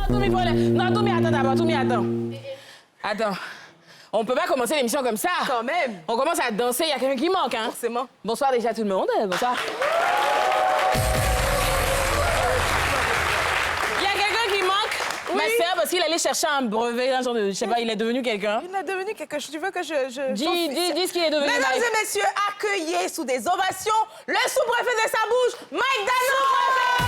Non, Toumi, attends d'abord, Toumi, attends. Attends. On peut pas commencer l'émission comme ça. Quand même. On commence à danser, il y a quelqu'un qui manque, hein. Forcément. Bonsoir déjà tout le monde, bonsoir. Il y a quelqu'un qui manque? Oui. Ma sœur, parce qu'il allait chercher un brevet, un genre de, je sais pas, il est devenu quelqu'un. Il est devenu quelque chose. Tu veux que je... Dis ce qu'il est devenu. Mesdames et messieurs, accueillez sous des ovations le sous-préfet de sa bouche, Mike Dano!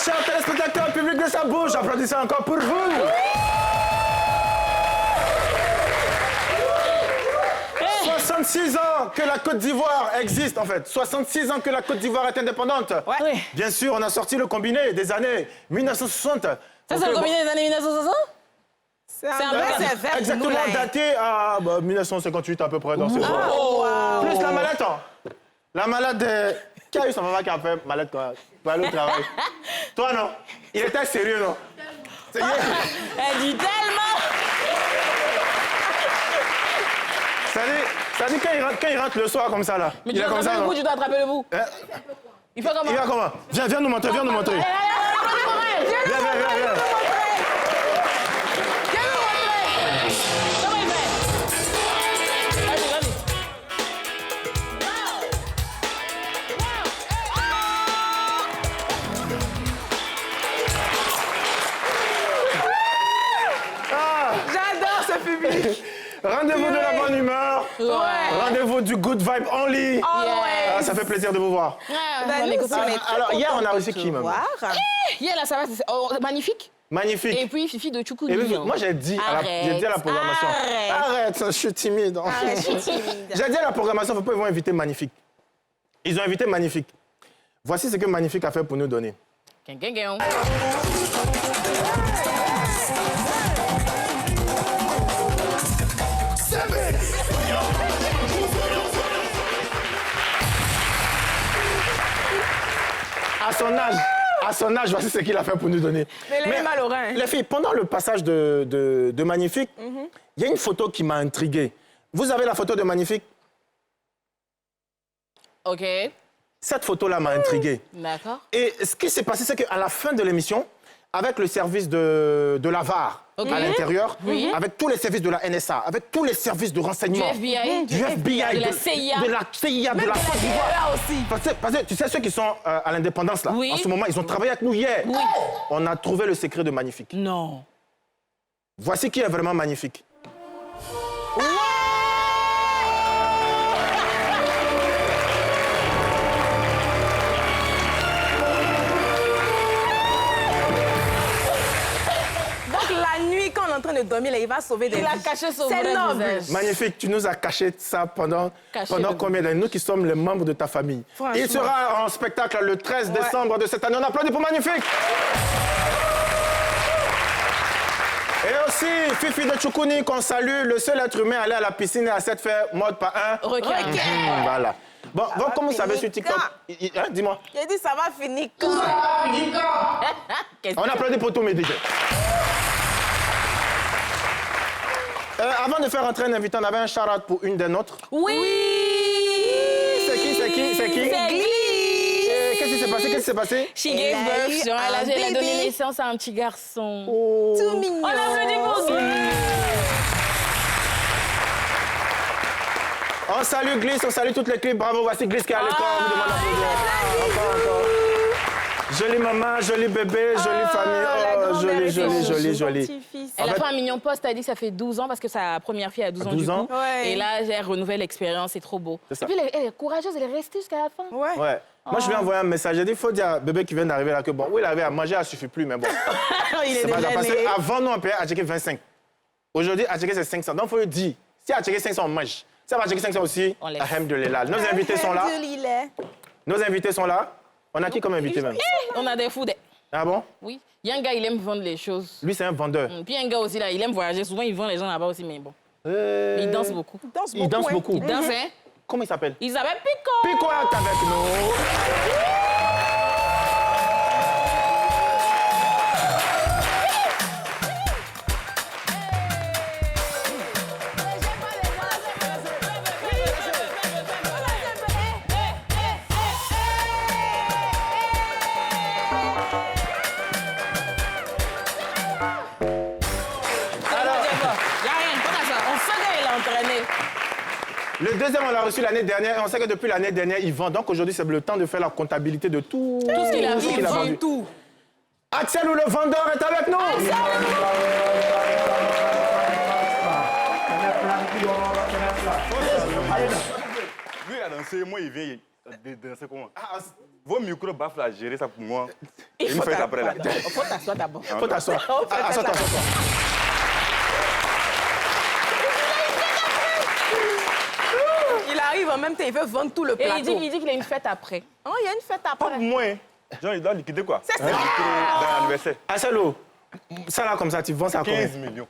Chers téléspectateurs, public de sa bouche, applaudissez encore pour vous. 66 ans que la Côte d'Ivoire existe, en fait. 66 ans que la Côte d'Ivoire est indépendante. Ouais. Bien sûr, on a sorti le combiné des années 1960. Ça, c'est le combiné des années 1960? C'est un vrai sévère. Exactement daté à 1958 à peu près dans ce coin. Oh, wow. Plus la mallette. Hein. La mallette qui a eu son papa qui a fait mallette quoi. Pour aller au travail. Toi, non. Il était sérieux, non. Elle dit tellement. Ça dit quand il rentre le soir comme ça, là. Mais tu dois attraper le bout, tu dois attraper le bout. Il fait comment? Il va comment? Viens nous montrer, viens nous montrer. Viens. Comment il fait? Vas-y. J'adore ce public. Rendez-vous de la bonne humeur. Ouais. Rendez-vous du good vibe only. Always. Ça fait plaisir de vous voir. Ben, nous, on est très Alors, hier, on a contents reçu de qui, te maman? voir. Hier, là, ça va, c'est magnifique. Magnifique. Et puis, Fifi de Choukou. Et puis, moi, j'ai dit à la programmation. Arrête, je suis timide. Arrête, je suis timide. J'ai dit à la programmation, faut pas ils vont inviter Magnifique. Ils ont invité Magnifique. Voici ce que Magnifique a fait pour nous donner. À son âge, voici ce qu'il a fait pour nous donner. Mais il est mal au rein. Les filles, pendant le passage de Magnifique, il y a une photo qui m'a intriguée. Vous avez la photo de Magnifique? OK. Cette photo-là m'a intrigué. D'accord. Et ce qui s'est passé, c'est qu'à la fin de l'émission, avec le service de la VAR à l'intérieur, avec tous les services de la NSA, avec tous les services de renseignement, Du FBI, de la CIA, de la CIA, de la Côte d'Ivoire aussi. Parce que tu sais, ceux qui sont à l'indépendance, là, Oui. en ce moment, ils ont travaillé avec nous hier. Oui. On a trouvé le secret de Magnifique. Non. Voici qui est vraiment magnifique. Donc, la nuit, quand on est en train de dormir, là, il va sauver des vies. Il a caché son C'est vrai noble. visage. Magnifique, tu nous as caché ça pendant le- combien d'années? Nous qui sommes les membres de ta famille. Franchement. Il sera en spectacle le 13 décembre de cette année. On applaudit pour Magnifique. Et aussi, Fifi de Choukouni, qu'on salue, le seul être humain à aller à la piscine et à cette faire mode pas un. Requin. Voilà. Bon, comme vous savez sur finir TikTok, quand? dis-moi. Il a dit ça va finir quand? On applaudit pour tous mes DJ. Avant de faire entrer un invité, on avait un shout-out pour une des nôtres. Oui. C'est qui? C'est Glee. Qu'est-ce qui s'est passé? She gave birth. eu un Elle a donné bébé. naissance à un petit garçon. Tout mignon. On applaudit pour Glee. On salue Gliss, on salue toute l'équipe. Bravo, voici Gliss qui est à l'écran. On vous demande d'applaudir. Encore. Jolie maman, joli bébé, jolie famille. Oh, joli. Elle a fait un mignon post, elle a dit que ça fait 12 ans parce que sa première fille a 12 ans. 12 ans. Du coup. Ouais. Et là, elle renouvelle l'expérience, c'est trop beau. Et puis, elle est courageuse, elle est restée jusqu'à la fin. Ouais. Moi, je lui ai envoyé un message. J'ai dit, il faut dire à bébé qui vient d'arriver là que bon, oui, il avait à manger, ça ne suffit plus, mais bon. Il est déjà parce né. qu'avant, nous, on payait à checker 25. Aujourd'hui, à checker, c'est 500. Donc, il faut lui dire, si à checker 500, on mange. Si elle va checker 500 aussi, alhamdoulilah. Nos invités sont là. Nos invités sont là. On a qui comme invité même? On a des fous. Ah bon? Oui. Il y a un gars, il aime vendre les choses. Lui, c'est un vendeur. Puis il y a un gars aussi, là, il aime voyager. Souvent, il vend les gens là-bas aussi, mais bon. Mais il danse beaucoup. Il danse beaucoup. Il danse, hein? Comment il s'appelle? Il s'appelle Pico. Pico est avec nous. Le deuxième, on l'a reçu l'année dernière. Et on sait que depuis l'année dernière, il vend. Donc aujourd'hui, c'est le temps de faire la comptabilité de tout ce qu'il a vendu. Tout. Axel ou le vendeur est avec nous. Lui, il a dansé, moi, il vient danser comment? Vos micros baffles à gérer ça pour moi. Il me fait après là. Faut t'asseoir d'abord. Faut t'asseoir. Assois-toi. Il arrive en même temps, il veut vendre tout le plateau. Et il dit qu'il a une fête après. Oh, il y a une fête Pas après. pour moi, hein. Genre, il doit liquider quoi? C'est ça. Dans l'anniversaire. Axelo, ça là comme ça, tu vends ça à combien? 15 millions.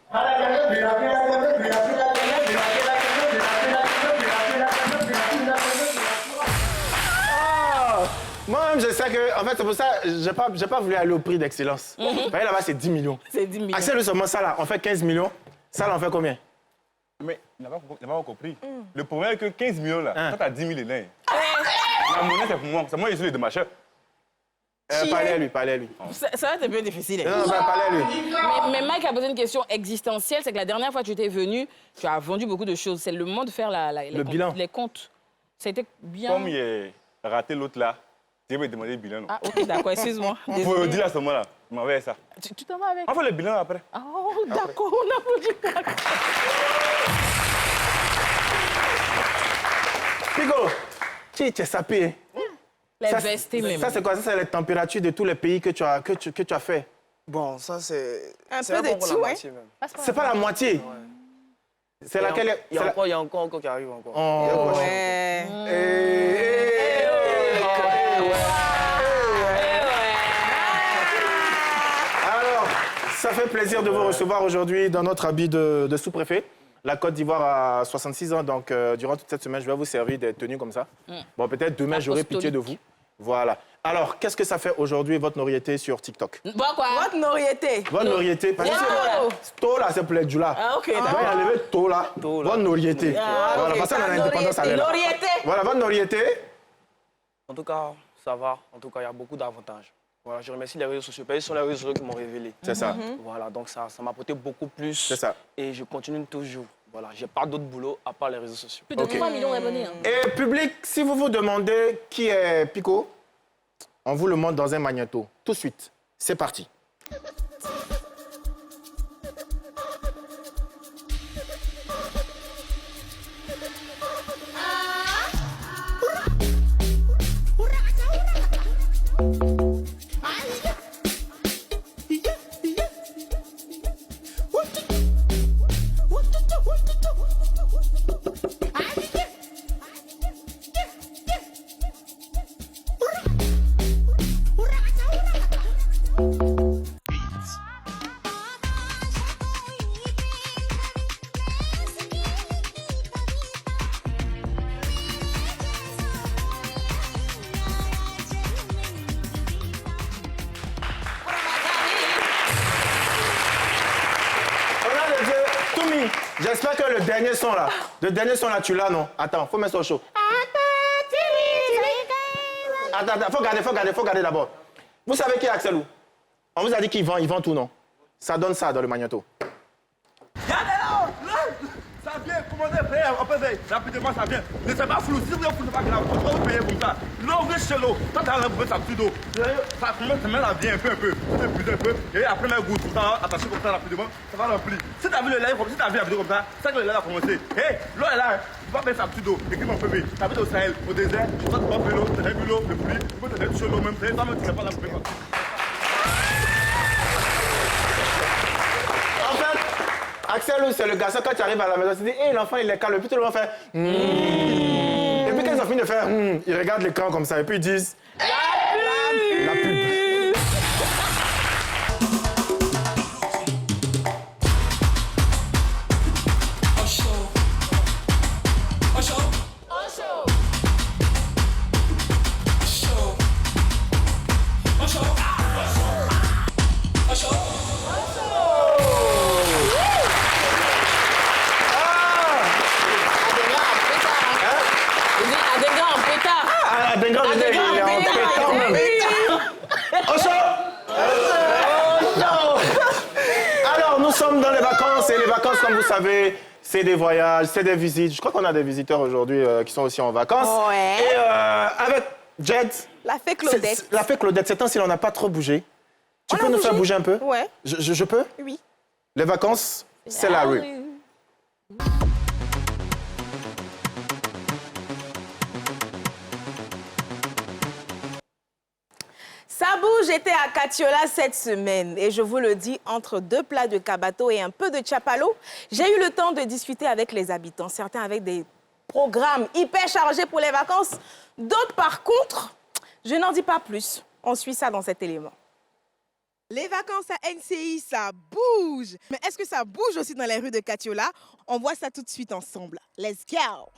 Moi-même, je sais que, en fait, c'est pour ça que j'ai pas voulu aller au prix d'excellence. Vous voyez, là-bas, c'est 10 millions. C'est 10 millions. Axel, seulement ça là, on fait 15 millions. Ça là, on fait combien? Mais il n'a pas compris. Le problème est que 15 millions là, toi t'as 10 000 dedans. La monnaie c'est pour moi. C'est moi qui suis le démarcheur. Parlez à lui. Ça va être un peu difficile. Non, parlez à lui. Mais Mike a posé une question existentielle. C'est que la dernière fois que tu étais venu, tu as vendu beaucoup de choses. C'est le moment de faire les comptes. Ça a été bien. Comme il a raté l'autre là, tu vais me demander le bilan. Non? Ah, ok, d'accord, excuse-moi. Il faut le dire à ce moment-là. Je m'envoie ça. Tu t'en vas avec? On fait le bilan après. Oh, d'accord, on applaudit. Pico, tu es sapé. Les vestes même. Ça, c'est quoi? Ça, c'est les températures de tous les pays que tu as fait. Bon, ça, c'est... Un c'est peu de bon pour la tout, moitié, même. C'est pas la moitié. Ouais. C'est laquelle? Il y a encore qui arrive encore. Oh. Ouais. Alors, ça fait plaisir de vous recevoir aujourd'hui dans notre habit de sous-préfet. La Côte d'Ivoire a 66 ans, donc durant toute cette semaine, je vais vous servir des tenues comme ça. Bon, peut-être demain, j'aurai pitié de vous. Voilà. Alors, qu'est-ce que ça fait aujourd'hui, votre notoriété sur TikTok? Bon, quoi? Votre notoriété. Votre notoriété, parce que Tola, c'est pour les Djoula. Ah, ok, On d'accord. va enlever Tola, votre notoriété. Voilà, parce qu'on a l'indépendance à l'air. Notoriété. Voilà, votre notoriété. En tout cas, ça va. En tout cas, il y a beaucoup d'avantages. Voilà, je remercie les réseaux sociaux. Parce que ce sont les réseaux sociaux qui m'ont révélé. C'est ça. Voilà, donc ça m'a apporté beaucoup plus. C'est ça. Et je continue toujours. Voilà, j'ai pas d'autre boulot à part les réseaux sociaux. Plus de 3 millions d'abonnés. Hein. Et public, si vous vous demandez qui est Pico, on vous le montre dans un magnéto. Tout de suite. C'est parti. J'espère que le dernier son là, tu l'as, non? Attends, faut mettre ça au chaud. Attends, faut garder d'abord. Vous savez qui est Axelou? On vous a dit qu'il vend tout, non? Ça donne ça dans le magnéto. Ça vient, commandez, payez, on peut payer. Rapidement, ça vient. Ne c'est pas flou. Si vous êtes flou, c'est pas grave. On va vous payer comme ça. L'eau, vous chez l'eau. Toi, t'as un peu ça plus d'eau. Ça met la vie un peu. Ça fait un peu. Et après, un goût, tout ça, attaché comme ça rapidement, ça va remplir. Si t'as vu le lait, si t'as vu la vidéo comme ça, c'est que le lait a commencé. Hé, l'eau est là. Tu vas mettre sa petite eau. Écris mon bébé. T'as vu au Sahel, au désert, tu vas te faire l'eau, t'as vu l'eau, le pluie, tu peux te faire sur l'eau même. Ça même, tu n'as pas la poupée. En fait, Axel, c'est le garçon, quand tu arrives à la maison, tu dis, hé, l'enfant, il est calme. Et puis tout le monde fait, Et puis quand ils ont fini de faire, ils regardent l'écran comme ça. Et puis ils disent, la pub. Alors, nous sommes dans les vacances et les vacances, comme vous savez, c'est des voyages, c'est des visites. Je crois qu'on a des visiteurs aujourd'hui qui sont aussi en vacances. Ouais. Et avec Jed. La fée Claudette. La fée Claudette, ces temps-ci, on n'a pas trop bougé. Tu peux nous faire bouger un peu? Ouais. Je peux? Oui. Les vacances, c'est la rue. Sabou, j'étais à Katiola cette semaine et je vous le dis, entre 2 plats de kabato et un peu de chapalo, j'ai eu le temps de discuter avec les habitants, certains avec des programmes hyper chargés pour les vacances, d'autres par contre, je n'en dis pas plus. On suit ça dans cet élément. Les vacances à NCI, ça bouge. Mais est-ce que ça bouge aussi dans les rues de Katiola? On voit ça tout de suite ensemble. Let's go!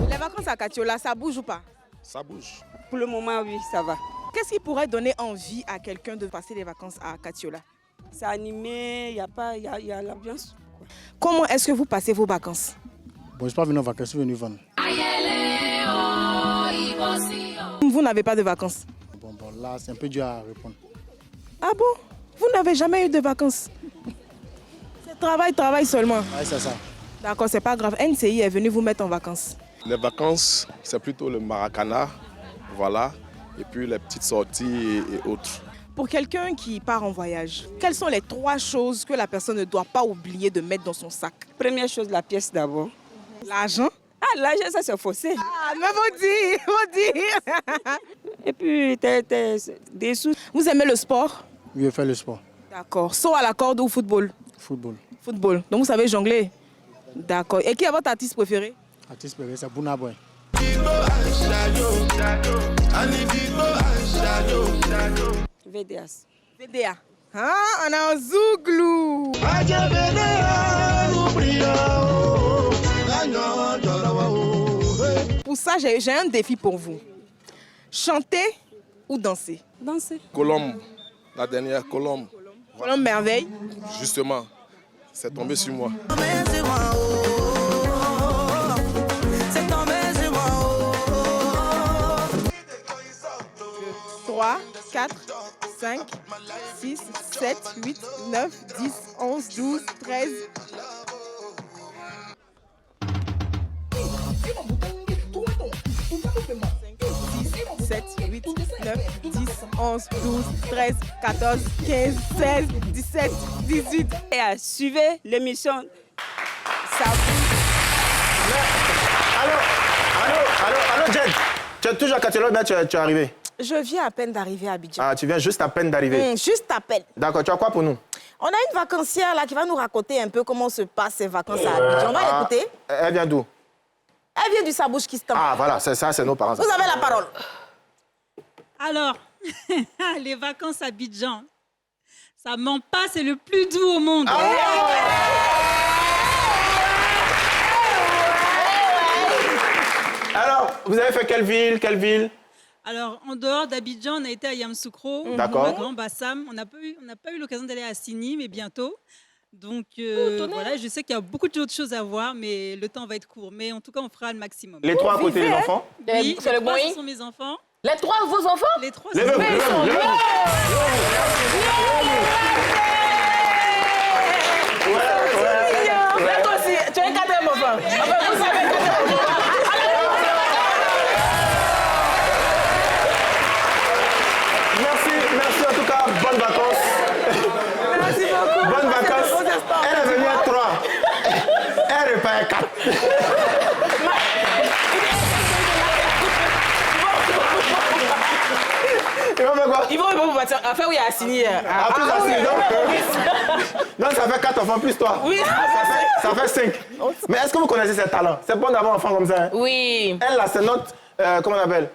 Les vacances à Katiola, ça bouge ou pas? Ça bouge. Pour le moment, oui, ça va. Qu'est-ce qui pourrait donner envie à quelqu'un de passer les vacances à Katiola? C'est animé, il y a l'ambiance. Comment est-ce que vous passez vos vacances? Bon, je ne suis pas venu en vacances, je suis venu vendre. Vous n'avez pas de vacances? Bon, là, c'est un peu dur à répondre. Ah bon? Vous n'avez jamais eu de vacances? C'est travail seulement. Oui, c'est ça. D'accord, c'est pas grave. NCI est venu vous mettre en vacances. Les vacances, c'est plutôt le Maracana, voilà, et puis les petites sorties et autres. Pour quelqu'un qui part en voyage, quelles sont les 3 choses que la personne ne doit pas oublier de mettre dans son sac? Première chose, la pièce d'abord. L'argent? Ah, l'argent, ça c'est faussé. Ah, mais faut dire. Et puis, des sous. Vous aimez le sport? Oui, je fais le sport. D'accord. Saut à la corde ou football? Football. Football. Donc vous savez jongler? D'accord. Et qui est votre artiste préféré? Artiste préféré, c'est Burna Boy. VDS. VDA. Ah, on a un zouglou. Pour ça, j'ai un défi pour vous. Chanter ou danser? Danser. Colombe, la dernière Colombe. Colombe Merveille. Justement, c'est tombé sur moi. 3, 4, 5, 6, 7, 8, 9, 10, 11, 12, 13. « 7, 8, 9, 10, 11, 12, 13, 14, 15, 16, 17, 18. Et suivez l'émission. Ça Allô, Jed. Tu es toujours à Katiola, mais tu es arrivé? Je viens à peine d'arriver à Abidjan. Ah, tu viens juste à peine d'arriver? Juste à peine. D'accord, tu as quoi pour nous? On a une vacancière là qui va nous raconter un peu comment se passent ces vacances à Abidjan. On va écouter. Elle vient d'où? Elle vient du Sabouche-Kistan. Ah, voilà, c'est ça, c'est nos parents. Vous avez la parole. Alors, les vacances à Abidjan, ça ment pas, c'est le plus doux au monde. Alors, vous avez fait quelle ville? Alors, en dehors d'Abidjan, on a été à Yamoussoukro, D'accord. au Grand Bassam. On n'a pas eu l'occasion d'aller à Sini, mais bientôt. Donc, voilà, je sais qu'il y a beaucoup d'autres choses à voir, mais le temps va être court. Mais en tout cas, on fera le maximum. Les 3 à côté des enfants? Oui, C'est le les 3, boing. ce sont mes enfants. Les 3, vos enfants? Les 3, Les ce sont mes enfants. tu es quatrième enfant. Enfin, vous savez quatrième enfant. Merci en tout cas, bonnes vacances. Merci beaucoup. Bonnes vacances. Elle est venue à 3. Elle repart à 4. Ils vont faire quoi? Ils vont vous partir. Enfin, oui, à signer. Plus Assini, donc ça fait 4 enfants plus toi. Oui. Ça fait 5. Mais est-ce que vous connaissez ses talents? C'est bon d'avoir un enfant comme ça. Hein? Oui. Elle, là, c'est notre, comment on appelle?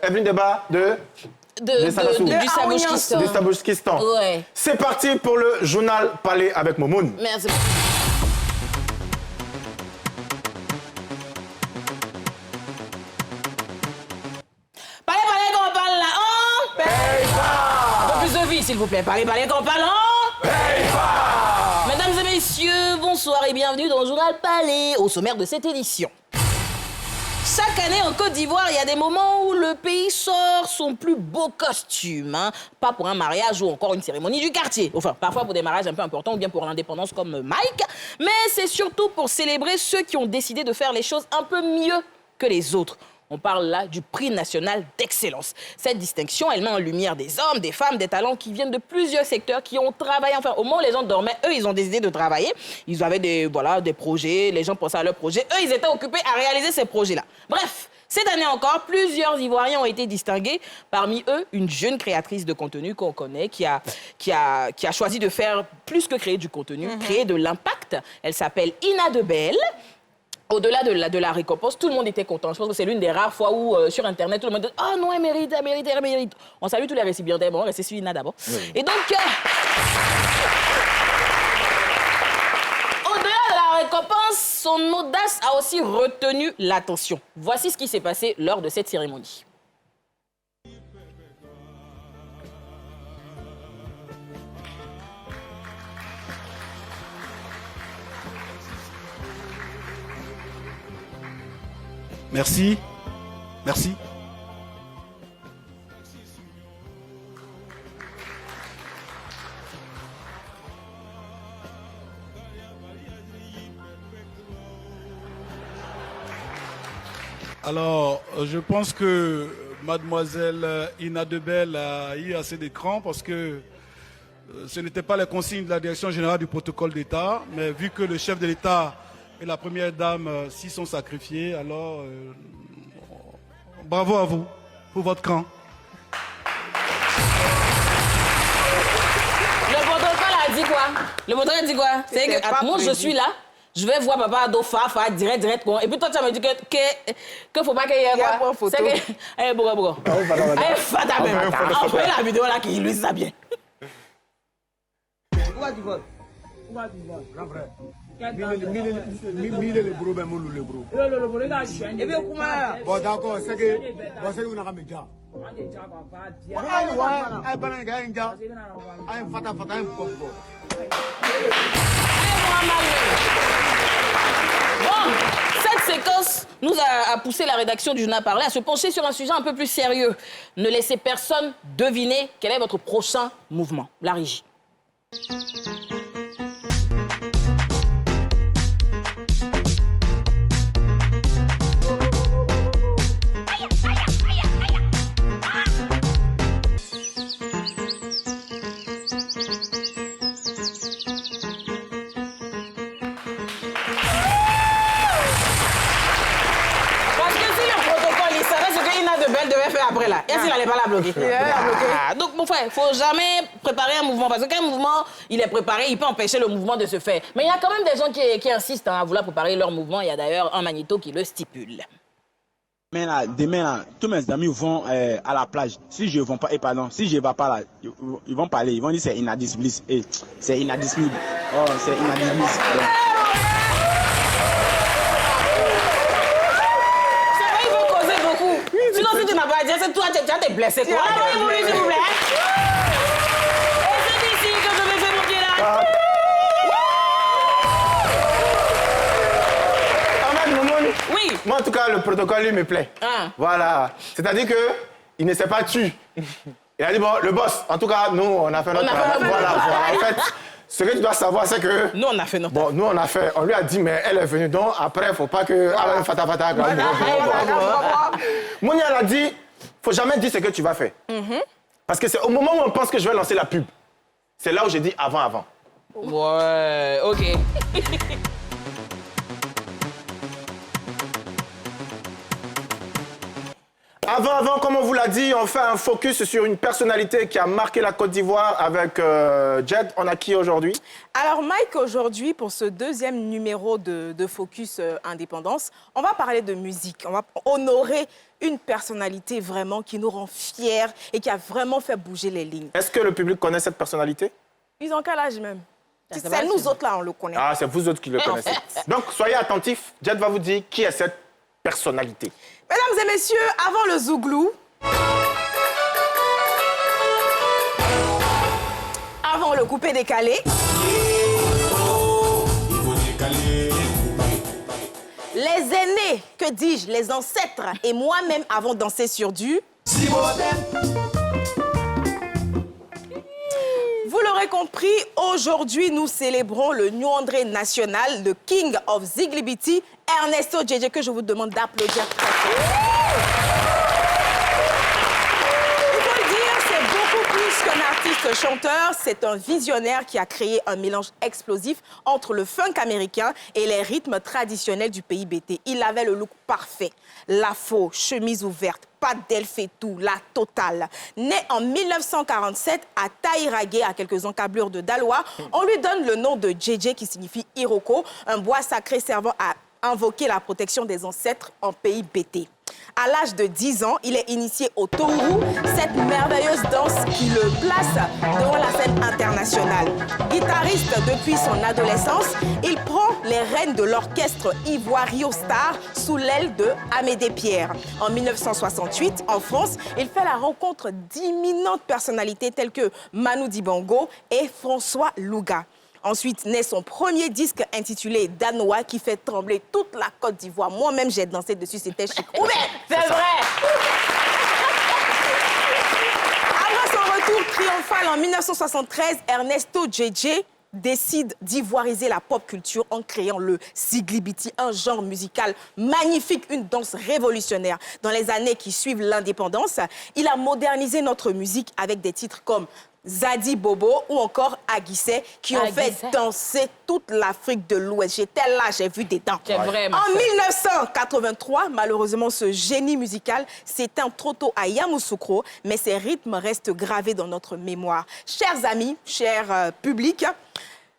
Evelyne Deba du Sabouchkistan. Ouais. C'est parti pour le journal Palais avec Momoun. Merci. Parlez qu'on parle là. Paye pas. Un peu plus de vie, s'il vous plaît. Parlez qu'on parle. Paye pas. Mesdames et messieurs, bonsoir et bienvenue dans le journal Palais, au sommaire de cette édition. Chaque année en Côte d'Ivoire, il y a des moments où le pays sort son plus beau costume. Hein. Pas pour un mariage ou encore une cérémonie du quartier. Enfin, parfois pour des mariages un peu importants ou bien pour l'indépendance comme Mike. Mais c'est surtout pour célébrer ceux qui ont décidé de faire les choses un peu mieux que les autres. On parle là du prix national d'excellence. Cette distinction, elle met en lumière des hommes, des femmes, des talents qui viennent de plusieurs secteurs, qui ont travaillé. Enfin, au moment où les gens dormaient, eux, ils ont décidé de travailler. Ils avaient des projets, les gens pensaient à leurs projets. Eux, ils étaient occupés à réaliser ces projets-là. Bref, cette année encore, plusieurs Ivoiriens ont été distingués. Parmi eux, une jeune créatrice de contenu qu'on connaît, qui a choisi de faire plus que créer du contenu, créer de l'impact. Elle s'appelle Ina Debel. Au-delà de la récompense, tout le monde était content. Je pense que c'est l'une des rares fois où, sur Internet, tout le monde dit « Oh non, elle mérite. » On salue tous les récipiendaires. Bon, on va rester sur Ina d'abord. Oui. Et donc, au-delà de la récompense, son audace a aussi retenu l'attention. Voici ce qui s'est passé lors de cette cérémonie. Merci. Merci. Alors, je pense que mademoiselle Ina Debel a eu assez d'écran parce que ce n'était pas les consignes de la Direction générale du protocole d'État, mais vu que le chef de l'État et la première dame s'y sont sacrifiés, alors bravo à vous pour votre camp. Le protocole a dit quoi? Le protocole a dit quoi? C'est que moi je suis là, je vais voir papa Ado Fafa direct. Et puis toi tu me dis que faut pas qu'il y ait quoi? C'est que allez bourre. Allez fata même. Envoyez la vidéo là qui illustre ça bien. Où va tu votes? Grand frère. Mille le bro, ben mon le bro. Et bien comment? Bon d'accord, c'est que vous n'avez pas déjà. Bon, cette séquence nous a poussé la rédaction du journal Parler à se pencher sur un sujet un peu plus sérieux. Ne laissez personne deviner quel est votre prochain mouvement. La régie. Après là, et s'il n'allait pas la bloquer. Donc mon frère, il ne faut jamais préparer un mouvement parce qu'un mouvement, il est préparé, il peut empêcher le mouvement de se faire. Mais il y a quand même des gens qui insistent à vouloir préparer leur mouvement. Il y a d'ailleurs un magnéto qui le stipule. Demain là, tous mes amis vont à la plage. Si je ne vais pas, si je ne vais pas là, ils vont parler, ils vont dire c'est inadmissible. C'est inadmissible. Oh, c'est inadmissible. Sinon, si tu n'as pas dit, c'est toi, tu as été blessé. Quoi? S'il vous plaît. Et c'est ici que je vais faire mon pied là. Ahmed Moumoun. Oui. Moi, en tout cas, le protocole, lui, me plaît. Voilà. C'est-à-dire qu'il ne s'est pas tu. Il a dit, bon, le boss, en tout cas, nous, on a fait notre travail. Voilà. En fait, Ce que tu dois savoir, c'est que... Nous, on a fait notre... Bon, nous, on a fait. On lui a dit, mais elle est venue. Donc, après, il ne faut pas que... Ah, fata, fata. Monia, elle a dit, il ne faut jamais dire ce que tu vas faire. Parce que c'est au moment où on pense que je vais lancer la pub. C'est là où j'ai dit avant. Ouais, OK. Avant, comme on vous l'a dit, on fait un focus sur une personnalité qui a marqué la Côte d'Ivoire avec Jed. On a qui aujourd'hui? Alors Mike, aujourd'hui, pour ce deuxième numéro de Focus Indépendance, on va parler de musique. On va honorer une personnalité vraiment qui nous rend fiers et qui a vraiment fait bouger les lignes. Est-ce que le public connaît cette personnalité? Ils ont quel âge même? C'est nous autres là, on le connaît. Ah, c'est vous autres qui le connaissez. Donc, soyez attentifs. Jed va vous dire qui est cette personnalité. Mesdames et messieurs, avant le Zouglou, avant le coupé-décalé, les aînés, que dis-je, les ancêtres et moi-même avons dansé sur du... Vous l'aurez compris, aujourd'hui, nous célébrons le New André national, le King of Ziglibiti, Ernesto Djedje, que je vous demande d'applaudir très fort. Il faut le dire, c'est beaucoup plus qu'un artiste-chanteur, c'est un visionnaire qui a créé un mélange explosif entre le funk américain et les rythmes traditionnels du pays BT. Il avait le look parfait, l'afro, chemise ouverte, pas d'elfetou, la totale. Né en 1947 à Taïragué, à quelques encablures de Daloa, on lui donne le nom de Djedje qui signifie Iroko, un bois sacré servant à invoquer la protection des ancêtres en pays BT. À l'âge de 10 ans, il est initié au Tourou, cette merveilleuse danse qui le place devant la scène internationale. Guitariste depuis son adolescence, il prend les rênes de l'orchestre Ivoirio Star sous l'aile de Amédée Pierre. En 1968, en France, il fait la rencontre d'imminentes personnalités telles que Manu Dibango et François Louga. Ensuite naît son premier disque intitulé Danois qui fait trembler toute la Côte d'Ivoire. Moi-même, j'ai dansé dessus, c'était chic. C'est vrai. Après son retour triomphal en 1973, Ernesto Djedje décide d'ivoiriser la pop culture en créant le Ziglibiti, un genre musical magnifique, une danse révolutionnaire. Dans les années qui suivent l'indépendance, il a modernisé notre musique avec des titres comme Zadi Bobo ou encore Aguissé qui ont fait danser toute l'Afrique de l'Ouest. J'étais là, j'ai vu des dents. En 1983, malheureusement, ce génie musical s'éteint trop tôt à Yamoussoukro, mais ses rythmes restent gravés dans notre mémoire. Chers amis, chers publics,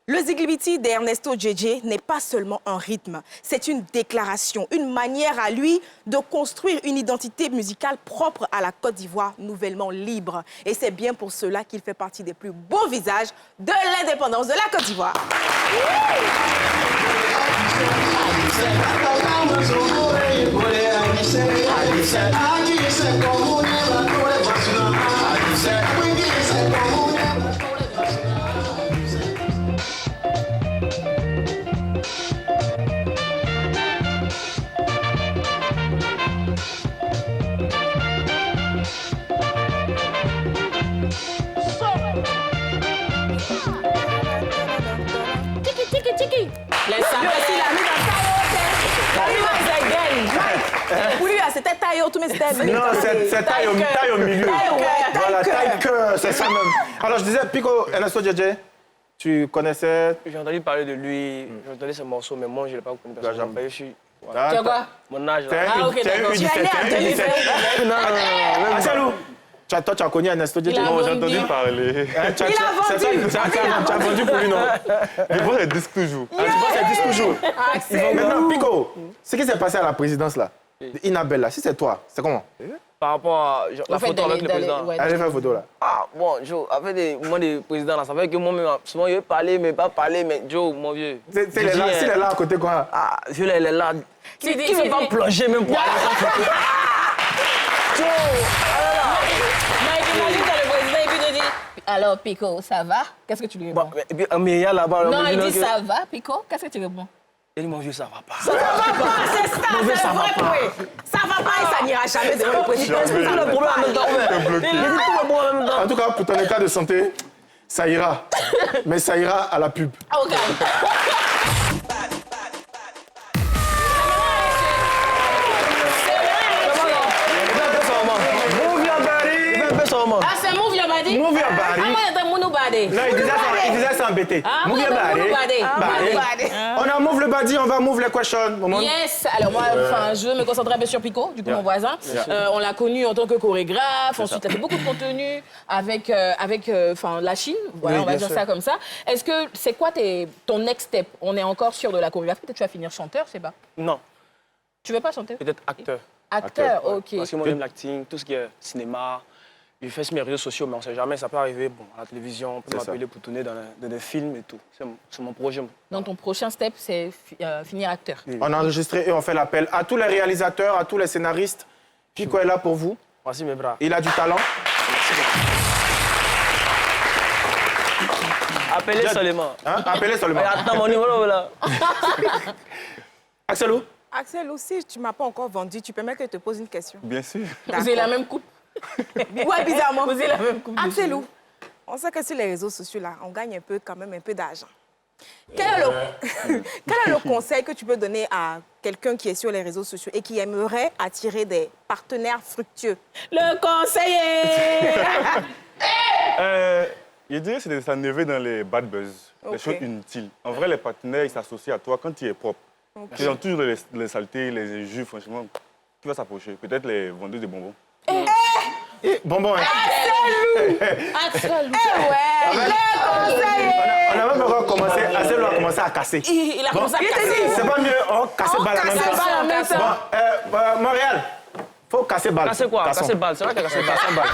le Ziglibiti d'Ernesto Djedje n'est pas seulement un rythme, c'est une déclaration, une manière à lui de construire une identité musicale propre à la Côte d'Ivoire nouvellement libre. Et c'est bien pour cela qu'il fait partie des plus beaux visages de l'indépendance de la Côte d'Ivoire. Oui, c'était taille autour, mais c'était... Non, c'est taille au milieu. Voilà, taille cœur, c'est ça même. Alors, je disais, Pico, Ernesto Djedje, tu connaissais... J'ai entendu parler de lui, j'ai entendu ses morceaux, mais moi, je ne l'ai pas connu personnellement. Je suis... Tu as quoi? Mon âge, là. Ah, ok, d'accord. Tu es né en 2020. Non. Achalou, toi, tu as connu Ernesto Djedje? Non, j'ai entendu parler. Tu as vendu pour lui, non? Je vois les disques toujours. Tu vois ses disques toujours? Maintenant, Pico, ce qui s'est passé à la présidence, là, Inabelle, là, si c'est toi, c'est comment? Par rapport à la photo avec le président. Allez faire une photo, là. Ah, bon, Joe, avec des moments de président, là, ça fait que moi-même, souvent, je vais parler, mais pas parler, mais Joe, mon vieux. S'il est là à côté, quoi? Ah, je il est là. Qui ne veut pas plonger, même pour aller faire photo? Joe! Mike, imagine que le président, et puis te dit, alors, Pico, ça va? Qu'est-ce que tu lui réponds? Et puis, mais il y a là-bas... Non, il dit, ça va, Pico? Qu'est-ce que tu réponds? Il dit, mon vieux, ça va pas. Ça va pas, c'est ça, c'est le vrai point. Ça va pas et ça n'ira jamais devant le président. C'est le problème en même temps. En tout cas, pour ton état de santé, Ça ira. Mais ça ira à la pub. Ah, ok. Ah, c'est Move Your Body? Move Your Body. Ah, moi, j'entends Mono Body. Non, il disait ça embêté. Ah, Move Your Body. On a Move le Body, on va Move les questions. Moment. Yes. Alors moi, je veux me concentrer un peu sur Pico, du coup, mon voisin. On l'a connu en tant que chorégraphe. Ensuite, il a fait beaucoup de contenu avec la Chine. Voilà, on va dire ça comme ça. Est-ce que c'est quoi ton next step? On est encore sur de la chorégraphie. Peut-être tu vas finir chanteur, je sais pas. Non. Tu veux pas chanter? Peut-être acteur. Acteur, ok. Parce que moi, j'aime l'acting, tout ce qui est cinéma. Je fais sur mes réseaux sociaux, mais on ne sait jamais, ça peut arriver à la télévision, on peut m'appeler pour tourner dans des films et tout. C'est mon projet. Donc ton prochain step, c'est finir acteur. On a enregistré et on fait l'appel à tous les réalisateurs, à tous les scénaristes. Pico est là pour vous. Voici mes bras. Il a du talent. Appelez seulement. Hein? Appelez seulement. Attends, mon numéro là. Axelou? Axelou, si tu ne m'as pas encore vendu, tu permets que je te pose une question? Bien sûr. Vous avez la même coupe? Ouais, bizarrement. Vous avez la même coupe. Axelou, on sait que sur les réseaux sociaux, là, on gagne quand même un peu d'argent. Quel est le conseil que tu peux donner à quelqu'un qui est sur les réseaux sociaux et qui aimerait attirer des partenaires fructueux? Le conseiller! Je dirais que c'est de s'enlever dans les bad buzz, les choses inutiles. En vrai, les partenaires, ils s'associent à toi quand tu es propre. Ils ont toujours les saletés, les injures, franchement. Tu vas s'approcher. Peut-être les vendeuses de bonbons. Bonbons, hein? Axelou! On a même encore commencé, Axelou a commencé à casser. Il a commencé à casser. C'est pas mieux, on casse balle en même temps. Bon, Montréal, faut casser balle. Casser quoi? Casser balle, c'est vrai qu'il y a casser balle.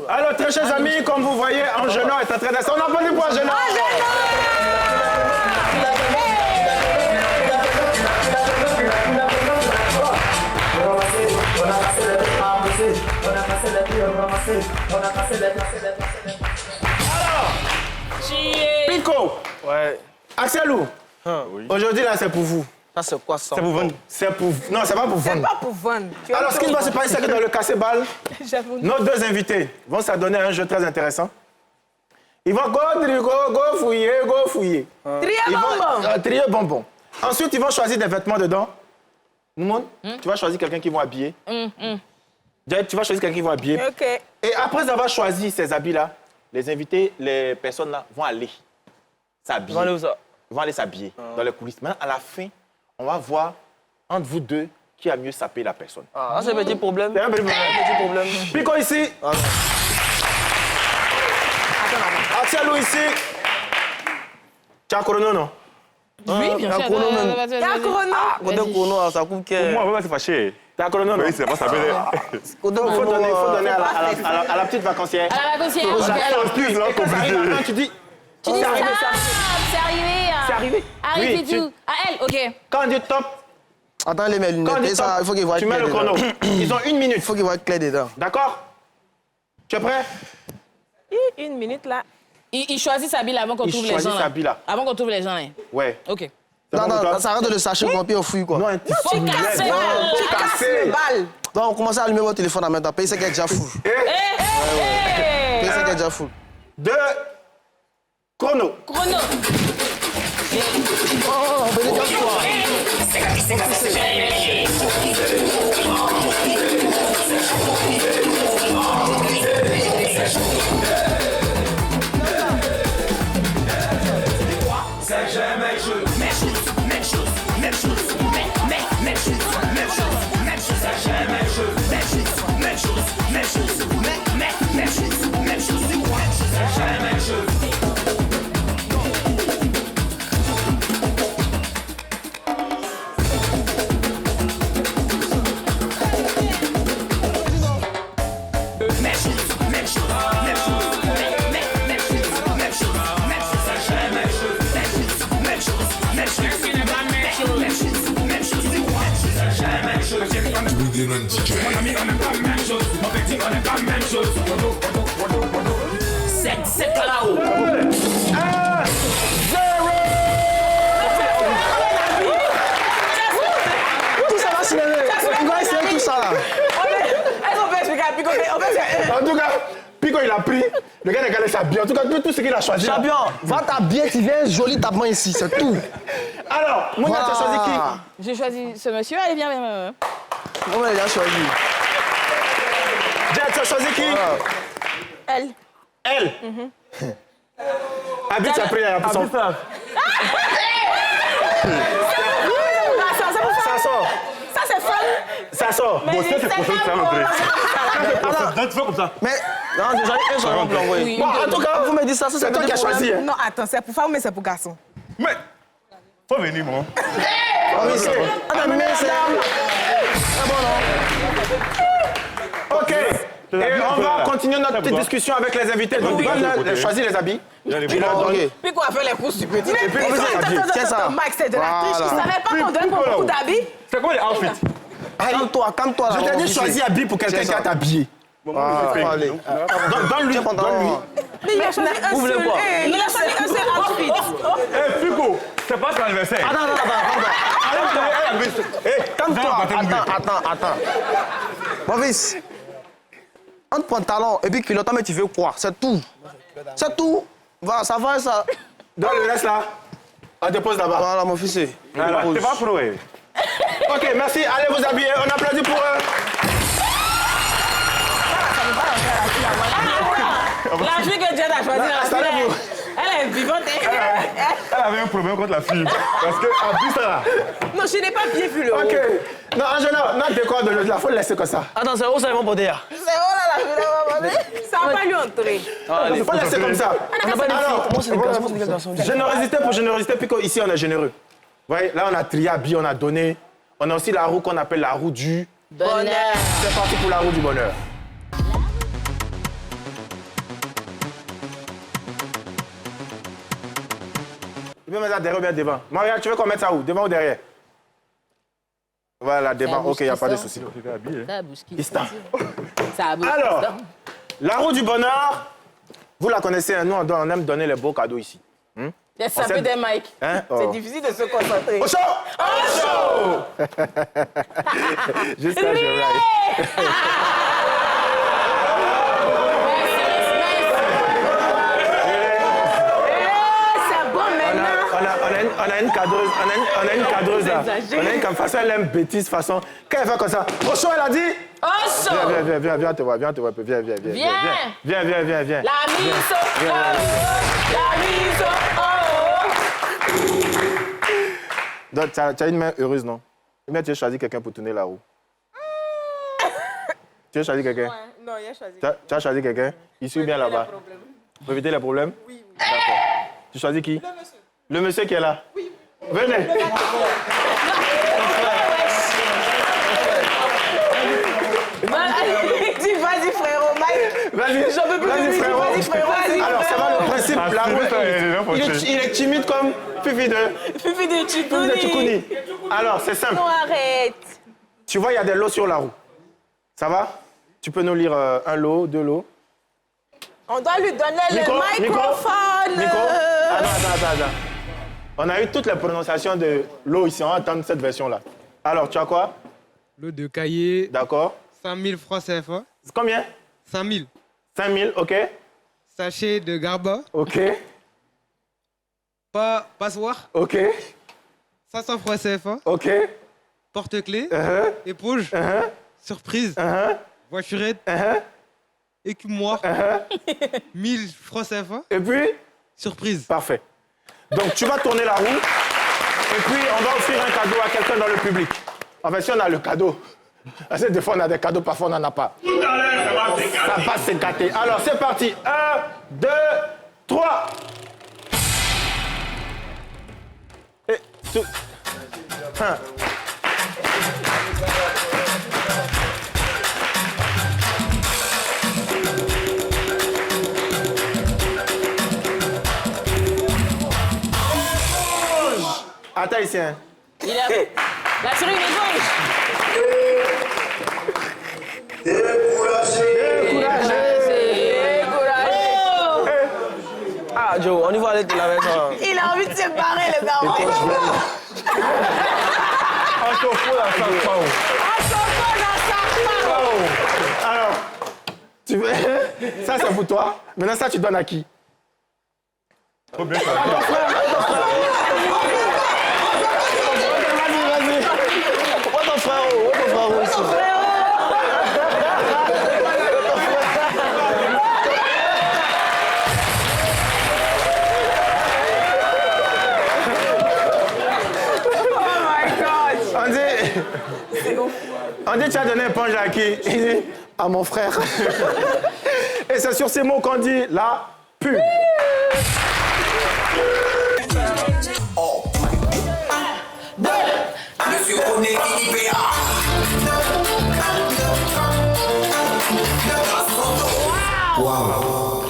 Alors, très chers amis, comme vous voyez, Angenor est en train d'être... On applaudit pour Angenor! Pico! Ouais. Axelou! Aujourd'hui, là, c'est pour vous. Ça, c'est quoi ça? C'est pour vendre. C'est pour... Non, c'est pas pour vendre. C'est pas pour vendre. Alors, ce qui va se passer, c'est que dans le casse-balle, nos deux invités vont s'adonner à un jeu très intéressant. Ils vont go fouiller. Trier bonbon. Ensuite, ils vont choisir des vêtements dedans. Moumoun, tu vas choisir quelqu'un qui va habiller. Tu vas choisir quelqu'un qui va habiller. OK. Et après avoir choisi ces habits-là, les invités, les personnes-là vont aller s'habiller. Ils vont aller s'habiller dans les coulisses. Maintenant, à la fin, on va voir entre vous deux qui a mieux sapé la personne. Ah, c'est un petit problème. C'est un petit problème. Pico ici. Axelou ici. Tu as chrono, non? Oui, bien sûr. Il y a un chrono. Côté chrono, ça coupe que... Pour moi, on va pas se fâcher. Tu as chrono, non? Oui, c'est pas ça. Il faut donner à la petite vacancière. À la vacancière. Quand tu dis... Tu dis stop, c'est arrivé. C'est arrivé. Arrive et tout. À elle, ok. Quand on dit top, attends, les mes lunettes, il faut qu'ils voient tu mets le chrono. Ils ont 1 minute. Il faut qu'ils voient clair dedans. D'accord? Tu es prêt? 1 minute, là. Il choisit sa bille avant qu'on trouve les gens. Il choisit sa bille, là. Avant qu'on trouve les gens, là. Ouais. Ok. Non, ça arrête de le sachet rempli au fouille, quoi. Non, tu casses les balles. Tu casses les balles. Donc, on commence à allumer votre téléphone en même temps. Paye ce qui est déjà fou. Paye ce qui est déjà fou. 2. Chrono. Chrono. Oh, venez dire quoi? C'est là-haut. Tout ça va se lever. On va essayer tout ça. En tout cas, puis quand il a pris, le gars n'a qu'à s'habiller. En tout cas, tout ce qu'il a choisi. Champion, va t'habiller, tu viens joli tapement ici, c'est tout. Alors, Mounia, tu as choisi qui? J'ai choisi ce monsieur. Allez, viens. Comment il a choisi? Jet, tu as choisi qui? Elle. Elle? Abi, tu as pris la personne. Ça sort. Ça, c'est fun. Ça sort. Bon, c'est pour ça, André. Tu fais comme ça. Mais, non, déjà, un seul pour l'envoyer. Bon, en tout cas, vous me dites ça, c'est toi qui as choisi. Non, attends, c'est pour femmes, mais c'est pour garçons. Mais, faut venir, moi. Oui, c'est. Mais c'est. Ok. Et on va continuer notre petite discussion avec les invités. Donc, on va choisir les habits. Puis quoi faire les courses du petit? Et puis, c'est ça. Mike, c'est de la triche. Il savait pas qu'on donne beaucoup d'habits. C'est quoi les outfits? Calme-toi. Je t'ai dit choisis habit pour quelqu'un qui a t'habillé. Allez. Donne-lui. Mais il a choisi un seul. Il a choisi un seul outfit. Eh, Fico, c'est pas ton anniversaire. Attends. Attends. Mon fils, entre pantalon et puis culotte, mais tu veux quoi? C'est tout. C'est tout. Va, ça va, ça. Donne le reste là. On dépose là-bas. Voilà, mon fils. C'est pas pro, eh. Ok, merci. Allez vous habiller. On applaudit pour eux. La fille que Jet a choisie, elle est vivante. Elle avait un problème contre la fille. Parce que, en plus, ça là. Non, je n'ai pas bien vu le haut. Ok. Non, en général, notre décor de la faut le laisser comme ça. Attends, c'est où ça, ils vont porter là? C'est où là, la fille va ça va pas lui entrer. Il faut laisser comme ça. Alors, générosité pour générosité, puis ici on est généreux. Vous voyez, là on a trié habillé, on a donné. On a aussi la roue qu'on appelle la roue du bonheur. C'est parti pour la roue du bonheur. Tu peux mettre ça derrière ou bien devant? Maria, tu veux qu'on mette ça où? Devant ou derrière? Voilà, devant. Ok, il n'y a pas de souci. Alors, la roue du bonheur, vous la connaissez, nous on aime donner les beaux cadeaux ici. Les sapés des Mike. Hein? C'est difficile de se concentrer. Au chaud! Au chaud! Juste là, je ride. On a une cadreuse, on a une cadreuse là. On a une comme façon, elle aime bêtise, façon. Quand elle fait comme ça, au chaud, elle a dit. Au chaud! Viens, te voir, viens. Viens! Viens. La mise au Donc, tu as une main heureuse, non? Ou bien tu as choisi quelqu'un pour tourner la roue? Tu as choisi quelqu'un? Non, il a choisi. Tu as choisi quelqu'un? Ici ou bien là-bas? Pour éviter les problèmes? Oui. D'accord. Tu choisis qui? Le monsieur qui est là? Oui. Venez. Vas-y, frérot, Mike. Vas-y. J'en peux plus de lui. Vas-y, frérot. Alors, ça va le principe. La roue, il est timide comme Fifi de Chikouni. Alors, c'est simple. Non, arrête. Tu vois, il y a des lots sur la roue. Ça va? Tu peux nous lire un lot, deux lots? On doit lui donner le microphone. Attends. On a eu toutes les prononciations de l'eau ici. On va entendre cette version-là. Alors, tu as quoi? L'eau de cahier. D'accord. 100 000 francs CFA. Combien? 100 000. 5 000, OK. Sachet de garba. OK. Passoire. OK. 500 francs CFA. OK. Porte-clés. Éponge. Surprise. Voiturette. Écumoire. 1000 francs CFA. Et puis? Surprise. Parfait. Donc, tu vas tourner la roue. Et puis, on va offrir un cadeau à quelqu'un dans le public. En fait, si on a le cadeau. Parce que des fois, on a des cadeaux, parfois, on n'en a pas. Ça va s'éclater. Alors, c'est parti. 1, 2, 3. Et tout. 1. Attends ici. Hein. La souris est gauche. Ah, Joe, on y va aller de la maison. Il a envie de se barrer, le gars. Alors, Ça, c'est pour toi. Maintenant, ça, tu donnes à qui? Faut bien faire. Vas-y. Où est ton frérot ici? On dit, tu as donné un punch à qui? Il dit, à mon frère. Et c'est sur ces mots qu'on dit la pub. Monsieur René IBA. Wow.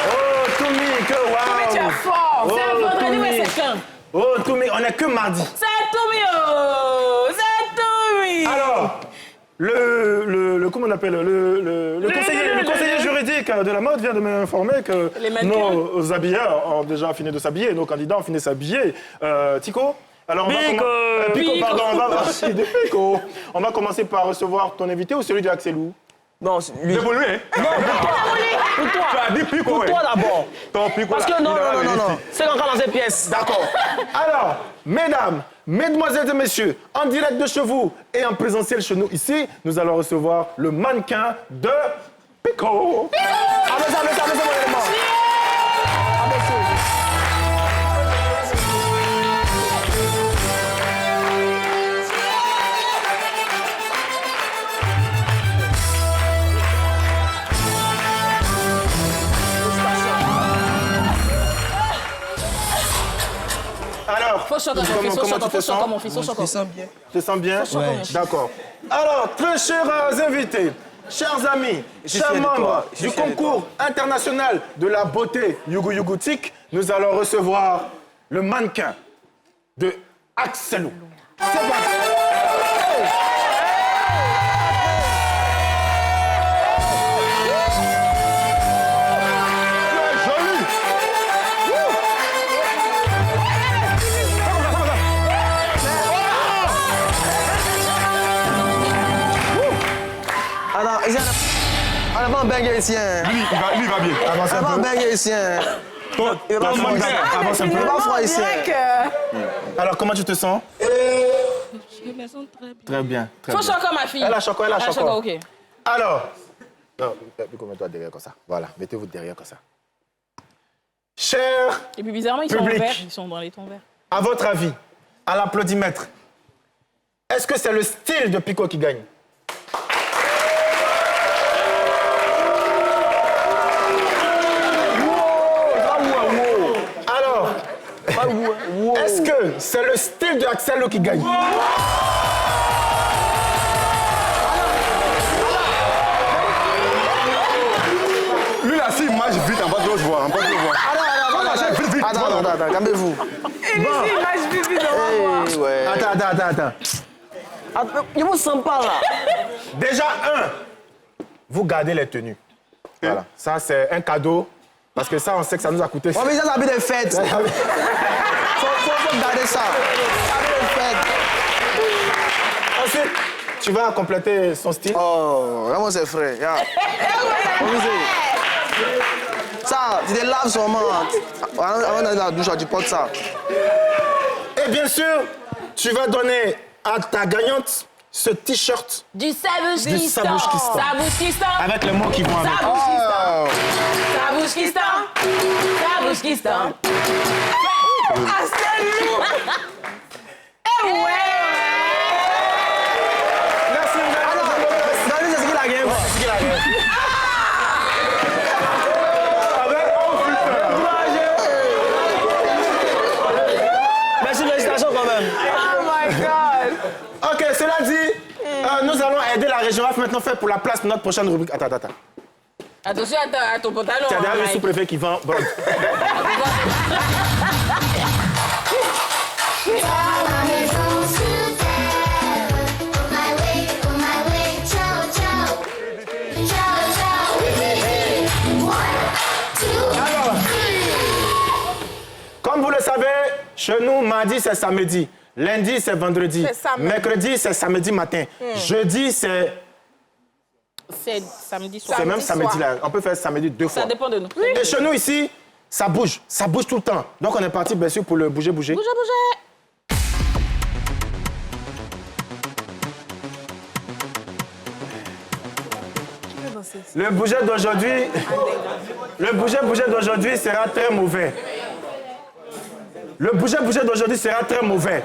Oh, Toumi, que wow. Mais tu es fort. C'est un vendredi, mais c'est quand? Oh, Toumi, on n'est que mardi. C'est Toumi, oh. C'est Toumi. Alors, comment on appelle le conseiller juridique de la mode vient de m'informer que nos habilleurs ont déjà fini de s'habiller, nos candidats ont fini de s'habiller. Tico, alors on va commencer par recevoir ton invité ou celui de Axelou? Non, lui. C'est pour lui, hein? Non, pour toi. Tu as dit Pico, Pour toi d'abord. Ton Pico, parce que non. C'est encore dans ces pièces. D'accord. Alors, mesdames, mesdemoiselles et messieurs, en direct de chez vous et en présentiel chez nous ici, nous allons recevoir le mannequin de Pico. Alors, faut choquer, comment tu te sens? Je te sens bien. Tu te sens bien? Ouais. D'accord. Alors, très chers invités, chers amis, chers membres du concours international de la beauté Yugu Yugutique, nous allons recevoir le mannequin de Axelou. C'est parti. On va en banger ici. Lui, il va bien. Avance un peu. On va en banger ici. Il va avance un peu. froid ici. Alors, comment tu te sens? Je me sens très bien. Très bien. Faut choquer, ma fille. Elle a choqué. Ok. Alors, mets-toi derrière comme ça. Voilà, mettez-vous derrière comme ça. Cher Et puis bizarrement, ils sont public, en vert. Ils sont dans les tons verts. à votre avis, à l'applaudimètre, est-ce que c'est le style de Pico qui gagne? Alors, est-ce que c'est le style de Axelou qui gagne? Lui, là, s'il marche vite, on va te le voir. Attends, calmez-vous. Il marche vite, Attends. Je me sens pas là. Déjà, vous gardez les tenues. Voilà, ça c'est un cadeau, parce que ça, on sait que ça nous a coûté. Oh, mais ça, ça des fêtes. Faut garder ça. Ensuite, tu vas compléter son style. Oh, vraiment c'est frais. Ça, tu te laves seulement. Avant d'aller dans la douche, tu portes ça. Et bien sûr, tu vas donner à ta gagnante ce t-shirt du Sabouchkistan. Sabouchkistan. Avec les mots qui vont avec. Sabouchkistan. Sabouchkistan. Ah, c'est lourd. Eh ouais. Merci, c'est ce qu'il a gagné. C'est ce qu'il a gagné. Merci, félicitations quand même. Oh my God. Ok, cela dit, nous allons aider la région AF maintenant faire pour la place pour notre prochaine rubrique. Attends. Attention à ton pantalon. Tu as derrière le sous-préfet qui vend. Comme vous le savez, chez nous, mardi, c'est samedi. Lundi, c'est vendredi. C'est samedi. Mercredi, c'est samedi matin. Jeudi, c'est... C'est samedi soir. C'est même samedi là. On peut faire samedi 2 fois. Ça dépend de nous. Et chez nous ici, ça bouge tout le temps. Donc on est parti bien sûr pour le bouger. Bougez. Le bouger d'aujourd'hui sera très mauvais. Le bouger d'aujourd'hui sera très mauvais.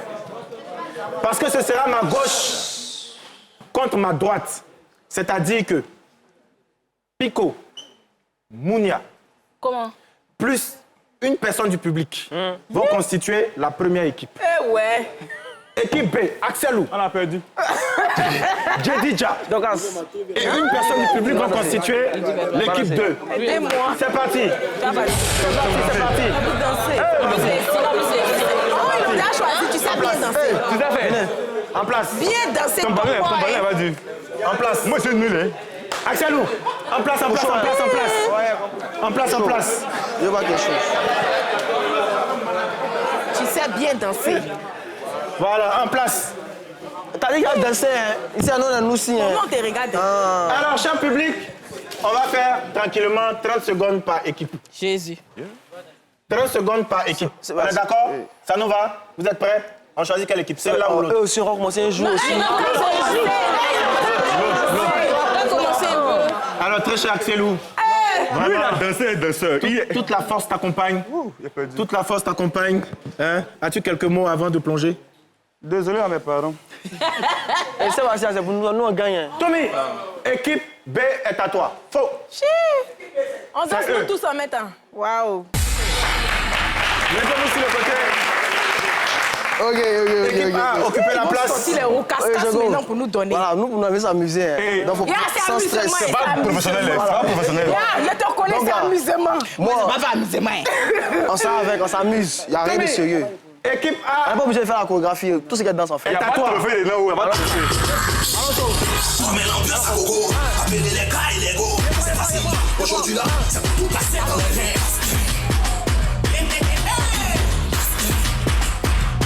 Parce que ce sera ma gauche contre ma droite. C'est-à-dire que Pico, Mounia, Comment? plus une personne du public vont constituer la première équipe. Eh ouais. Équipe B, Axelou. On a perdu. Jedidja. Et une personne du public va constituer l'équipe 2. Aidez-moi. C'est parti. C'est parti. Oh, ils ont déjà choisi, tu sais bien danser. Tout à fait. En place. Bien danser. Ton ballon, vas-y. En place. Moi, c'est nul, hein. Axelou. En place. Je vois quelque chose. Tu sais bien danser. Voilà, en place. T'as dit qu'il y a dansé, hein. Ici, on a nous aussi, hein. Comment on te regarde? Alors, cher public, on va faire tranquillement 30 secondes par équipe. Jésus. 30 secondes par équipe. On est d'accord? Ça nous va? Vous êtes prêts? On choisit quelle équipe? Celle-là ou l'autre? Eux aussi, on va commencer un jour aussi. Alors, très cher Axelou. Lui, il a dansé un danseur. Toute la force t'accompagne. Toute la force t'accompagne. Hein? As-tu quelques mots avant de plonger? Désolé à mes parents. Et Sébastien, c'est pour nous, on gagne. Tommy, équipe B est à toi. Faux. On danse nous tous en même temps. Waouh. Mettez-vous sur le côté. Ok. Équipe A, occupez la place. Sorti les roucastas maintenant pour nous donner. Voilà, nous, on avait s'amuser. Hein. Donc, faut C'est sans stress. amusement. C'est pas professionnel, c'est pas professionnel. Je te connais, c'est amusement. Moi, C'est pas amusement. on s'en avec, on s'amuse. Il n'y a rien de sérieux. Équipe On A. n'est pas obligé de faire la chorégraphie. Tout ce qu'il y a dedans, on fait. Il n'y a pas de trophée dedans, il n'y a pas de trophée. On met l'ambiance à gogo, appelez les gars et les go. C'est facile, aujourd'hui là, c'est pour tout casser dans les verres.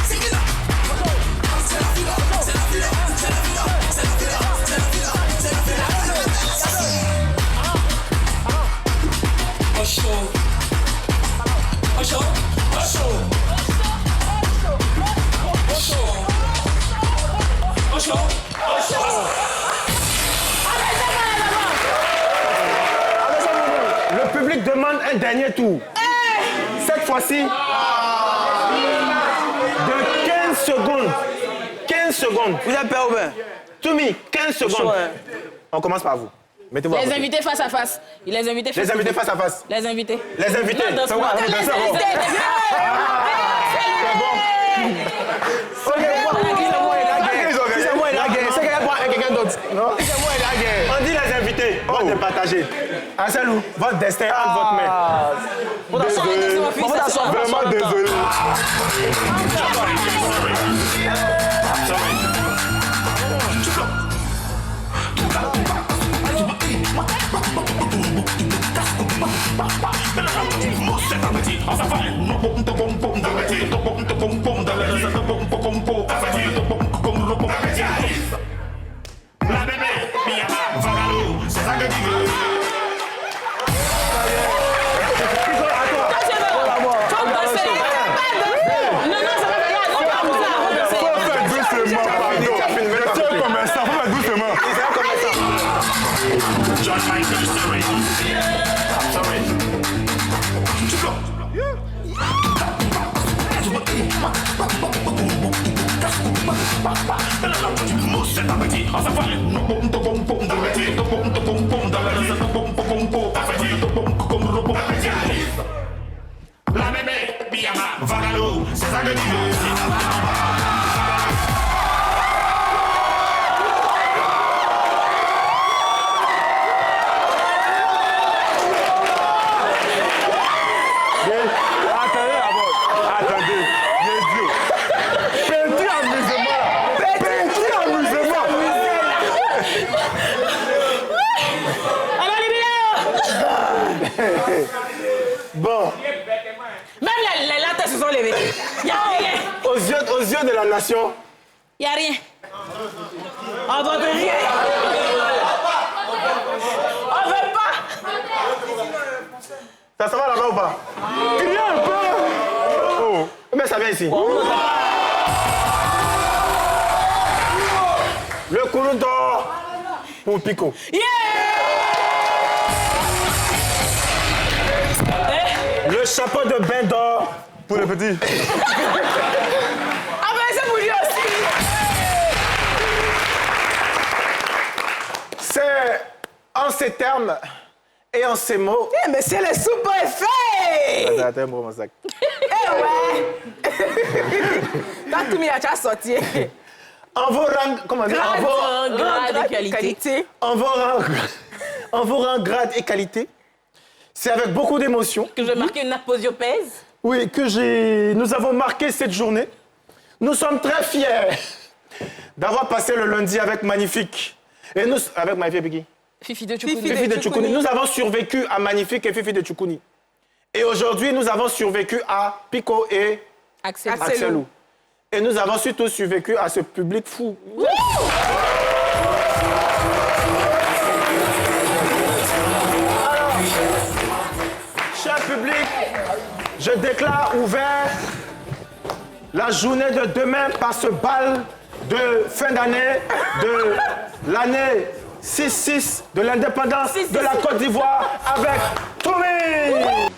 C'est qui là? C'est la vie là, c'est la vie là, c'est la vie là, c'est la vie là, c'est la vie là, c'est la vie là. Oh chaud, oh chaud, oh chaud. Le public demande un dernier tour. Cette fois-ci, de 15 secondes. 15 secondes. Vous êtes peur ou bien? Toumi, 15 secondes. Ouais. On commence par vous. Mettez-vous à Les côté. invités face à face. Les invités face à face. Les invités. Les invités. Non, C'est quoi? les C'est bon. invités. C'est bon. Ok, C'est moi, il a gagné. C'est quelqu'un d'autre. Non? On dit les invités. On est partagé. Anselou, votre destin entre votre main. Désolé. Vraiment désolé. La bébé, Vagalo, c'est ça que tu veux. La bébé, Biama, Vagalo, c'est ça que tu veux. Bon. Même les lattes se sont levées. Il n'y a rien. aux yeux de la nation. Y a rien. On va rien. On veut pas. Ça va là-bas ou pas? Criez un peu. Oh. Mais ça vient ici. Le coulou d'or pour Pico. Yeah! Le chapeau de bain d'or pour le petit. Ah ben c'est pour lui aussi. C'est en ces termes et en ces mots. Eh mais c'est le sous-préfet. Attends, mon sac. Eh ouais. T'as tout mis à ta sortie. En vos rangs, comment dire? Grade et qualité. En vos rangs, grade et qualité. C'est avec beaucoup d'émotion. Que je vais marquer une aposiopèse. Oui, nous avons marqué cette journée. Nous sommes très fiers d'avoir passé le lundi avec Magnifique. Et nous, avec Magnifique et qui? Fifi de Tchoukouni. Fifi de Tchoukouni. Nous avons survécu à Magnifique et Fifi de Tchoukouni. Et aujourd'hui, nous avons survécu à Pico et Axelou. Et nous avons surtout survécu à ce public fou. Alors, cher public, je déclare ouvert la journée de demain par ce bal de fin d'année de l'année 6-6 de l'indépendance de la Côte d'Ivoire avec Toumi.